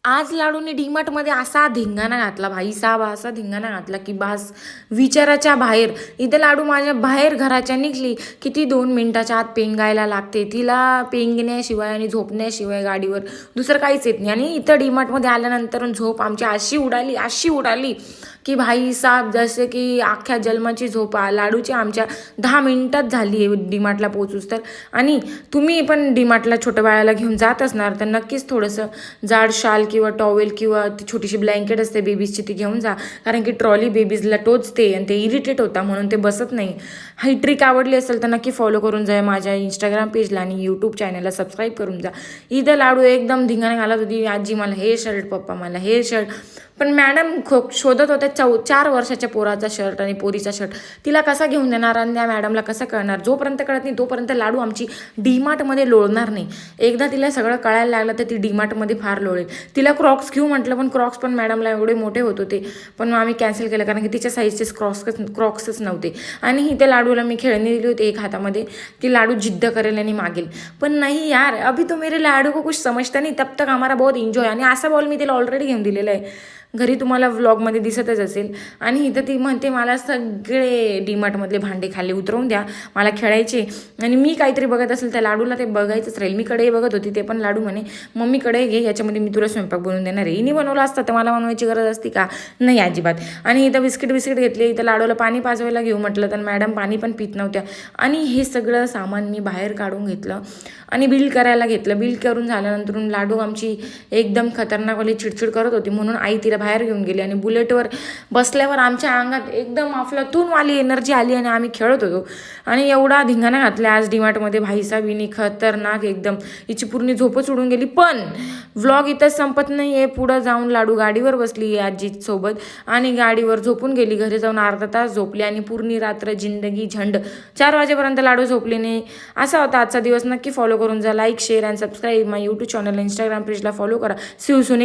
आज लाडूने डीमार्टमध्ये असा धिंगाणा घातला भाई साहेब, असा धिंगाणा घातला की बास विचाराच्या बाहेर. इथे लाडू माझ्या बाहेर घराच्या निघली की ती 2 मिनिटाच्या आत पेंगायला लागते. तिला पेंगण्याशिवाय आणि झोपण्याशिवाय गाडीवर दुसरं काहीच येत नाही. आणि इथं डीमार्टमध्ये आल्यानंतर झोप आमची अशी उडाली की भाई साहेब, जसे की अख्ख्या जन्माची झोप लाडूची आमच्या 10 मिनिटात झाली आहे डीमार्टला पोहोचूच तर. आणि तुम्ही पण डीमार्टला छोट्या बाळाला घेऊन जात असणार तर नक्कीच थोडंसं जाड शाल किंवा टॉवेल किंवा ती छोटीशी ब्लँकेट असते बेबीजची ती घेऊन जा, कारण की ट्रॉली बेबीजला टोचते आणि ते इरिटेट होता म्हणून ते बसत नाही. ही ट्रिक आवडली असेल तर नक्की फॉलो करून जा माझ्या इंस्टाग्राम पेजला आणि यूट्यूब चॅनलला सबस्क्राईब करून जा. इथं लाडू एकदम धिंगाणे घालत होती, आजी मला हे शर्ट, पप्पा मला हे शर्ट. पण मॅडम शोधत होत्या 4 वर्षाच्या पोराचा शर्ट आणि पोरीचा शर्ट. तिला कसा घेऊन देणार आणि त्या मॅडमला कसं कळणार? जोपर्यंत कळत नाही तोपर्यंत लाडू आमची डीमार्टमध्ये लोळणार नाही. एकदा तिला सगळं कळायला लागलं तर ती डीमार्टमध्ये फार लोळेल. तिला क्रॉक्स घेऊ म्हटलं, पण क्रॉक्स पण मॅडमला एवढे मोठे होत होते, पण आम्ही कॅन्सल केलं कारण की तिच्या साईजचे क्रॉक्सच नव्हते. आणि त्या लाडूला मी खेळणी दिली होती एक हातामध्ये, ती लाडू जिद्द करेल आणि मागेल. पण नाही यार, अभी तो मेरे लाडू को कुछ समजता नहीं, तब तक हमारा बहुत एन्जॉय. आणि असा बॉल मी तिला ऑलरेडी घेऊन दिलेला आहे, घरी तुम्हाला व्लॉगमध्ये दिसतच असेल. आणि इथं ती म्हणते मला सगळे डीमार्टमधले भांडे खाली उतरवून द्या, मला खेळायचे. आणि मी काहीतरी बघत असेल त्या लाडूला ते बघायचंच राहील. मी कढई बघत होती, ते पण लाडू म्हणे मम्मी कढई घे, याच्यामध्ये मी तुला स्वयंपाक बनवून देणार आहे. हिने बनवलं असतं तर मला बनवायची गरज असती का? नाही अजिबात. आणि इथं बिस्किट घेतले, इथं लाडूला पाणी पाजवायला घेऊ म्हटलं तर मॅडम पाणी पण पित नव्हत्या. आणि हे सगळं सामान मी बाहेर काढून घेतलं आणि बिल करायला घेतलं. बिल करून झाल्यानंतर लाडू आमची एकदम खतरनाकवाली चिडचिड करत होती, म्हणून आई तिला बाहेर घेऊन गेली. आणि बुलेटवर बसल्यावर आमच्या अंगात एकदम अफलातूनवाली एनर्जी आली आणि आम्ही खेळत होतो. आणि एवढा धिंगाणा घातला आज डीमार्टमध्ये भाईसाहेब, हिने खतरनाक एकदम, हिची पूर्ण झोपच उडून गेली. पण व्लॉग इथंच संपत नाही आहे. पुढं जाऊन लाडू गाडीवर बसली आजीसोबत आणि गाडीवर झोपून गेली. घरी जाऊन अर्धा तास झोपली आणि पूर्ण रात्र जिंदगी झंड 4 वाजेपर्यंत लाडू झोपली नाही. असा होता आजचा दिवस. नक्की फॉलो करून जा. Like, share and subscribe my YouTube channel, Instagram पेजला फॉलो करा. See you soon.